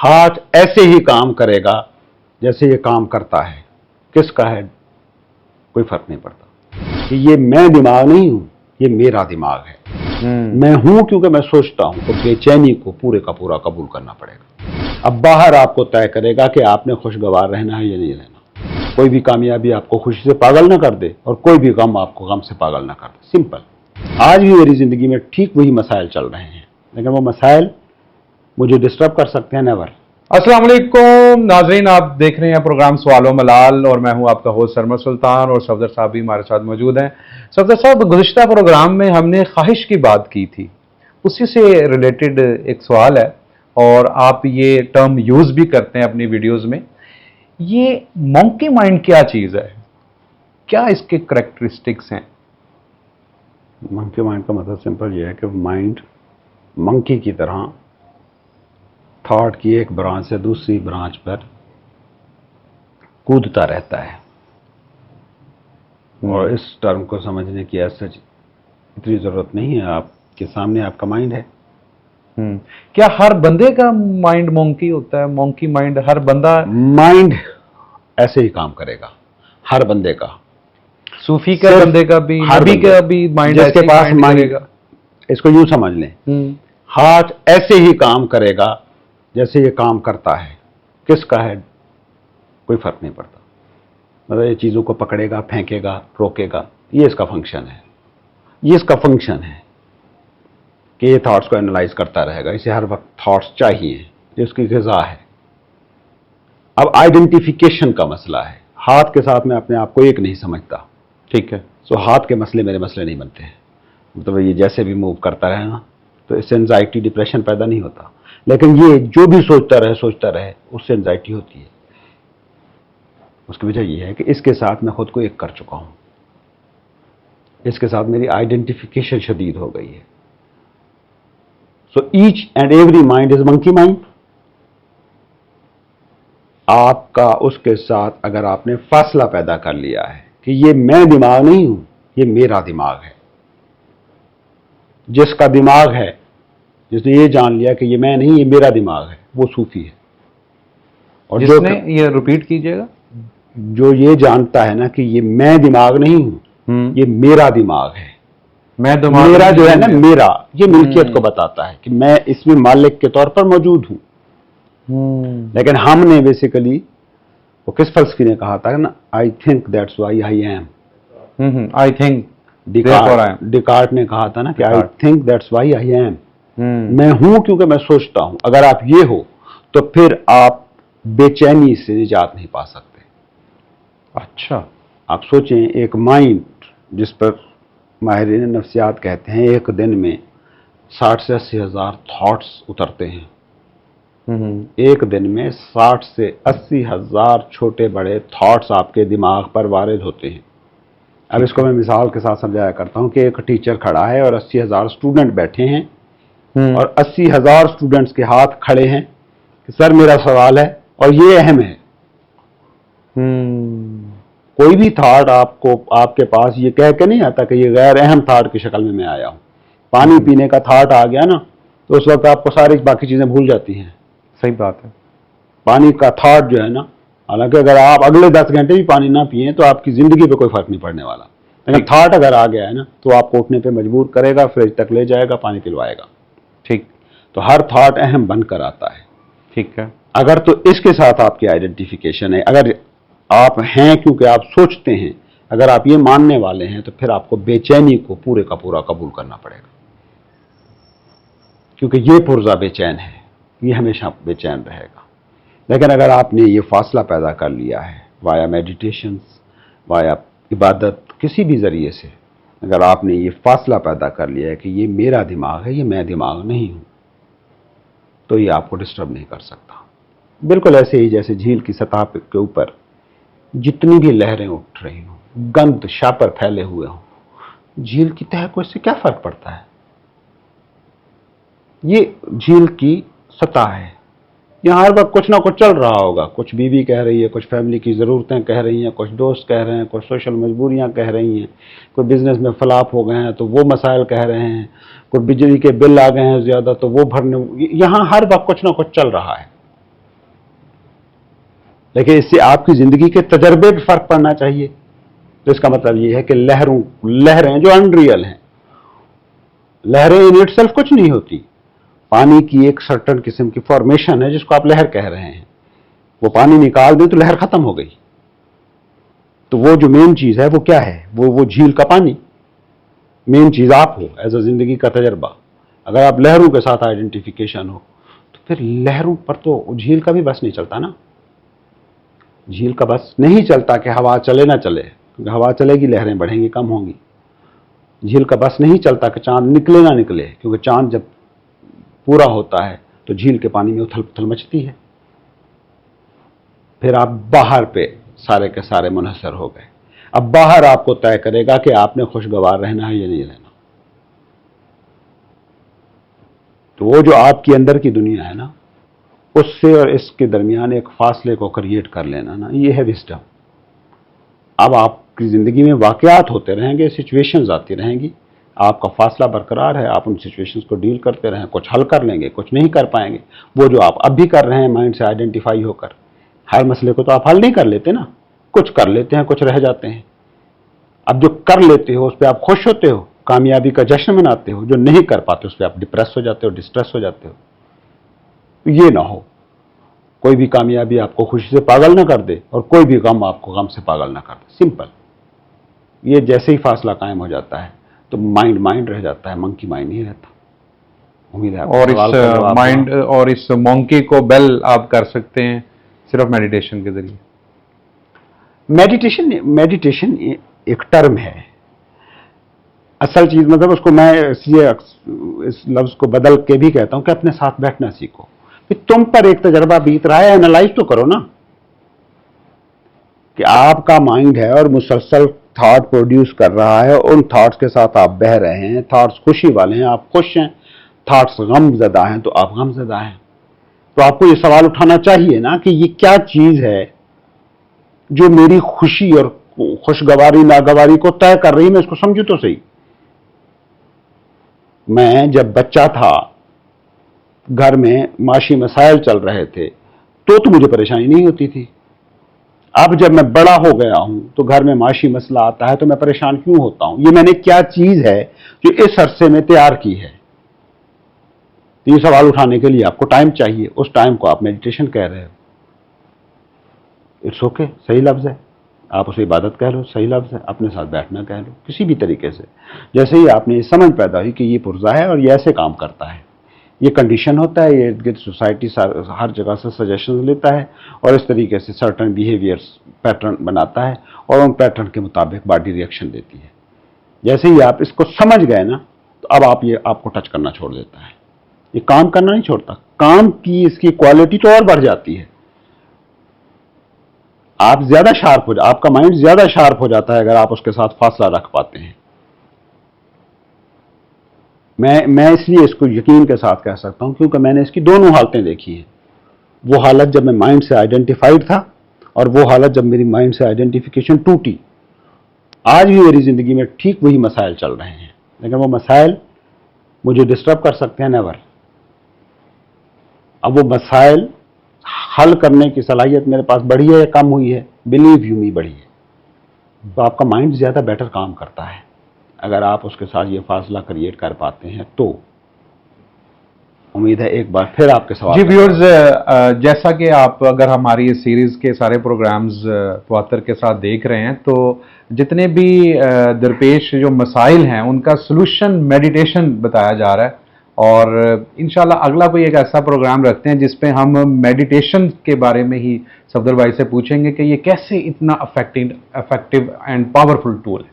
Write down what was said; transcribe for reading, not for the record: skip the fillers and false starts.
हाथ ऐसे ही काम करेगा जैसे ये काम करता है। किसका है कोई फर्क नहीं पड़ता कि ये मैं दिमाग नहीं हूं, ये मेरा दिमाग है। मैं हूं क्योंकि मैं सोचता हूं, तो बेचैनी को पूरे का पूरा कबूल करना पड़ेगा। अब बाहर आपको तय करेगा कि आपने खुशगवार रहना है या नहीं रहना। कोई भी कामयाबी आपको खुशी से पागल ना कर दे और कोई भी गम आपको गम से पागल ना कर दे। सिंपल। आज भी मेरी जिंदगी में ठीक वही मसाइल चल रहे हैं, लेकिन वो मसाइल मुझे डिस्टर्ब कर सकते हैं नेवर। अस्सलाम वालेकुम नाजरीन, आप देख रहे हैं प्रोग्राम सवालों मलाल और मैं हूं आपका होस्ट सरमद सुल्तान और सफदर साहब भी हमारे साथ मौजूद हैं। सफदर साहब, गुज़िश्ता प्रोग्राम में हमने ख्वाहिश की बात की थी, उसी से रिलेटेड एक सवाल है और आप ये टर्म यूज़ भी करते हैं अपनी वीडियोज़ में। ये मंकी माइंड क्या चीज़ है, क्या इसके करैक्टरिस्टिक्स हैं? मंकी माइंड का मतलब सिंपल ये है कि माइंड मंकी की तरह थॉट की एक ब्रांच से दूसरी ब्रांच पर कूदता रहता है। और इस टर्म को समझने की ऐसे इतनी ज़रूरत नहीं है, आपके सामने आपका माइंड है। क्या हर बंदे का माइंड मंकी होता है? मंकी माइंड हर बंदा माइंड ऐसे ही काम करेगा, हर बंदे का। सूफी का बंदे का भी, नबी का भी माइंड जिसके पास माइंड, इसको यूं समझ लें, हाथ ऐसे ही काम करेगा जैसे ये काम करता है। किसका है कोई फर्क नहीं पड़ता। मतलब ये चीज़ों को पकड़ेगा, फेंकेगा, रोकेगा, ये इसका फंक्शन है। ये इसका फंक्शन है कि ये थॉट्स को एनालाइज करता रहेगा। इसे हर वक्त थॉट्स चाहिए, ये उसकी ग़िज़ा है। अब आइडेंटिफिकेशन का मसला है। हाथ के साथ मैं अपने आप को एक नहीं समझता, ठीक है। सो हाथ के मसले मेरे मसले नहीं बनते हैं। मतलब ये जैसे भी मूव करता रहे ना, तो इससे एंजाइटी डिप्रेशन पैदा नहीं होता। लेकिन ये जो भी सोचता रहे उससे एंजाइटी होती है। उसकी वजह यह है कि इसके साथ मैं खुद को एक कर चुका हूं, इसके साथ मेरी आइडेंटिफिकेशन शदीद हो गई है। So each and every mind is monkey mind. आपका उसके साथ अगर आपने फासला पैदा कर लिया है कि ये मैं दिमाग नहीं हूं, ये मेरा दिमाग है। जिसका दिमाग है, जिसने ये जान लिया कि ये मैं नहीं, ये मेरा दिमाग है, वो सूफी है। और जिसने ये रिपीट कीजिएगा, जो ये जानता है ना कि ये मैं दिमाग नहीं हूं, ये मेरा दिमाग है। मैं दिमाग मेरा जो है ना, मेरा ये मिल्कियत को बताता है कि मैं इसमें मालिक के तौर पर मौजूद हूं। लेकिन हमने बेसिकली, वो किस फलसफी ने कहा था ना, I think that's why I am. I think, Descartes ने कहा था ना कि I think that's why I am. मैं हूं क्योंकि मैं सोचता हूं। अगर आप ये हो तो फिर आप बेचैनी से निजात नहीं पा सकते। अच्छा, आप सोचें, एक माइंड जिस पर माहिरीन नफ्सियात कहते हैं एक दिन में 60 से 80 हज़ार थॉट्स उतरते हैं। एक दिन में 60 से 80 हज़ार छोटे बड़े थॉट्स आपके दिमाग पर वारिद होते हैं। अब इसको मैं मिसाल के साथ समझाया करता हूं कि एक टीचर खड़ा है और 80 हज़ार स्टूडेंट बैठे हैं और 80 हज़ार स्टूडेंट्स के हाथ खड़े हैं कि सर मेरा सवाल है और ये अहम है। कोई भी थॉट आपको आपके पास ये कह के नहीं आता कि ये गैर अहम थॉट की शक्ल में मैं आया हूं। पानी पीने का थॉट आ गया ना, तो उस वक्त आपको सारी बाकी चीजें भूल जाती हैं। सही बात है। पानी का थॉट जो है ना, हालांकि अगर आप अगले 10 घंटे भी पानी ना पिए तो आपकी जिंदगी पे कोई फर्क नहीं पड़ने वाला। लेकिन थॉट अगर आ गया है ना, तो आपको उठने पे मजबूर करेगा, फ्रिज तक ले जाएगा, पानी पिलवाएगा। ठीक। तो हर थॉट अहम बनकर आता है। ठीक है। अगर तो इसके साथ आपकी आइडेंटिफिकेशन है, अगर आप हैं क्योंकि आप सोचते हैं, अगर आप ये मानने वाले हैं, तो फिर आपको बेचैनी को पूरे का पूरा कबूल करना पड़ेगा। क्योंकि ये पुर्जा बेचैन है, ये हमेशा बेचैन रहेगा। लेकिन अगर आपने ये फासला पैदा कर लिया है वाया मेडिटेशन, वाया इबादत, किसी भी जरिए से अगर आपने ये फासला पैदा कर लिया है कि ये मेरा दिमाग है, ये मैं दिमाग नहीं हूं, तो ये आपको डिस्टर्ब नहीं कर सकता। बिल्कुल ऐसे ही जैसे झील की सतह के ऊपर जितनी भी लहरें उठ रही हों, गंद शापर फैले हुए हों, झील की तह को इससे क्या फर्क पड़ता है? ये झील की सतह है, यहां हर वक्त कुछ ना कुछ चल रहा होगा। कुछ बीवी कह रही है, कुछ फैमिली की ज़रूरतें कह रही हैं, कुछ दोस्त कह रहे हैं, कुछ सोशल मजबूरियां कह रही हैं, कोई बिजनेस में फ्लॉप हो गए हैं तो वो मसाइल कह रहे हैं, कोई बिजली के बिल आ गए हैं ज़्यादा तो वो भरने, यहाँ हर वक्त कुछ ना कुछ चल रहा है। لیکن اس سے آپ کی زندگی کے تجربے پہ فرق پڑنا چاہیے. تو اس کا مطلب یہ ہے کہ لہریں جو ان ریئل ہیں، لہریں ان اٹ سیلف کچھ نہیں ہوتی. پانی کی ایک سرٹن قسم کی فارمیشن ہے جس کو آپ لہر کہہ رہے ہیں. وہ پانی نکال دیں تو لہر ختم ہو گئی. تو وہ جو مین چیز ہے وہ کیا ہے؟ وہ جھیل کا پانی. مین چیز آپ ہو ایز اے زندگی کا تجربہ. اگر آپ لہروں کے ساتھ آئیڈینٹیفیکیشن ہو تو پھر لہروں پر تو جھیل کا بھی بس نہیں چلتا نا. جھیل کا بس نہیں چلتا کہ ہوا چلے نہ چلے، کیونکہ ہوا چلے گی لہریں بڑھیں گی، کم ہوں گی. جھیل کا بس نہیں چلتا کہ چاند نکلے نہ نکلے، کیونکہ چاند جب پورا ہوتا ہے تو جھیل کے پانی میں اتھل پتھل مچتی ہے. پھر آپ باہر پہ سارے کے سارے منحصر ہو گئے. اب باہر آپ کو طے کرے گا کہ آپ نے خوشگوار رہنا ہے یا نہیں رہنا. تو وہ جو آپ کی اندر کی دنیا ہے نا، اس سے اور اس کے درمیان ایک فاصلے کو کریٹ کر لینا نا، یہ ہے وزڈم. اب آپ کی زندگی میں واقعات ہوتے رہیں گے، سچویشنز آتی رہیں گی، آپ کا فاصلہ برقرار ہے، آپ ان سچویشنز کو ڈیل کرتے رہیں. کچھ حل کر لیں گے، کچھ نہیں کر پائیں گے. وہ جو آپ اب بھی کر رہے ہیں مائنڈ سے آئیڈینٹیفائی ہو کر، ہر مسئلے کو تو آپ حل نہیں کر لیتے نا، کچھ کر لیتے ہیں، کچھ رہ جاتے ہیں. اب جو کر لیتے ہو اس پہ آپ خوش ہوتے ہو، کامیابی کا جشن مناتے ہو. جو نہیں کر پاتے اس پہ آپ ڈپریس ہو جاتے ہو، ڈسٹریس ہو جاتے ہو. یہ نہ ہو کوئی بھی کامیابی آپ کو خوشی سے پاگل نہ کر دے اور کوئی بھی غم آپ کو غم سے پاگل نہ کر دے. سمپل. یہ جیسے ہی فاصلہ قائم ہو جاتا ہے تو مائنڈ رہ جاتا ہے، منکی مائنڈ نہیں رہتا. امید ہے اور اس مونکی کو بیل آپ کر سکتے ہیں صرف میڈیٹیشن کے ذریعے. میڈیٹیشن ایک ٹرم ہے. اصل چیز مطلب اس کو میں اس لیے اس لفظ کو بدل کے بھی کہتا ہوں کہ اپنے ساتھ بیٹھنا سیکھو. کہ تم پر ایک تجربہ بیت رہا ہے، اینالائز تو کرو نا کہ آپ کا مائنڈ ہے اور مسلسل تھاٹ پروڈیوس کر رہا ہے. ان تھاٹس کے ساتھ آپ بہہ رہے ہیں. تھاٹس خوشی والے ہیں، آپ خوش ہیں. تھاٹس غم زدہ ہیں تو آپ غم زدہ ہیں. تو آپ کو یہ سوال اٹھانا چاہیے نا کہ یہ کیا چیز ہے جو میری خوشی اور خوشگواری ناگواری کو طے کر رہی ہے. میں اس کو سمجھوں تو صحیح. میں جب بچہ تھا، گھر میں معاشی مسائل چل رہے تھے تو مجھے پریشانی نہیں ہوتی تھی. اب جب میں بڑا ہو گیا ہوں تو گھر میں معاشی مسئلہ آتا ہے تو میں پریشان کیوں ہوتا ہوں؟ یہ میں نے کیا چیز ہے جو اس عرصے میں تیار کی ہے؟ یہ سوال اٹھانے کے لیے آپ کو ٹائم چاہیے. اس ٹائم کو آپ میڈیٹیشن کہہ رہے ہو. اٹس اوکے، صحیح لفظ ہے. آپ اسے عبادت کہہ لو، صحیح لفظ ہے. اپنے ساتھ بیٹھنا کہہ لو، کسی بھی طریقے سے. جیسے ہی آپ نے یہ سمجھ پیدا ہوئی کہ یہ پرزا ہے اور یہ ایسے کام کرتا ہے، یہ کنڈیشن ہوتا ہے، یہ ارد گرد سوسائٹی ہر جگہ سے سجیشنز لیتا ہے اور اس طریقے سے سرٹن بیہیویئرس پیٹرن بناتا ہے اور ان پیٹرن کے مطابق باڈی ریئیکشن دیتی ہے. جیسے ہی آپ اس کو سمجھ گئے نا تو اب آپ کو ٹچ کرنا چھوڑ دیتا ہے. یہ کام کرنا نہیں چھوڑتا. کام کی اس کی کوالٹی تو اور بڑھ جاتی ہے. آپ زیادہ شارپ آپ کا مائنڈ زیادہ شارپ ہو جاتا ہے اگر آپ اس کے ساتھ فاصلہ رکھ پاتے ہیں. میں اس لیے اس کو یقین کے ساتھ کہہ سکتا ہوں کیونکہ میں نے اس کی دونوں حالتیں دیکھی ہیں. وہ حالت جب میں مائنڈ سے آئیڈینٹیفائڈ تھا اور وہ حالت جب میری مائنڈ سے آئیڈینٹیفیکیشن ٹوٹی. آج بھی میری زندگی میں ٹھیک وہی مسائل چل رہے ہیں، لیکن وہ مسائل مجھے ڈسٹرب کر سکتے ہیں نیور. اب وہ مسائل حل کرنے کی صلاحیت میرے پاس بڑھی ہے یا کم ہوئی ہے؟ بلیو یو می بڑھی ہے. تو آپ کا مائنڈ زیادہ بیٹر کام کرتا ہے اگر آپ اس کے ساتھ یہ فاصلہ کریٹ کر پاتے ہیں. تو امید ہے ایک بار پھر آپ کے سوال. جی ویورز، جیسا کہ آپ اگر ہماری اس سیریز کے سارے پروگرامز تواتر کے ساتھ دیکھ رہے ہیں تو جتنے بھی درپیش جو مسائل ہیں ان کا سلوشن میڈیٹیشن بتایا جا رہا ہے. اور انشاءاللہ اگلا کوئی ایک ایسا پروگرام رکھتے ہیں جس پہ ہم میڈیٹیشن کے بارے میں ہی صفدر بھائی سے پوچھیں گے کہ یہ کیسے اتنا افیکٹو اینڈ پاورفل ٹول ہے.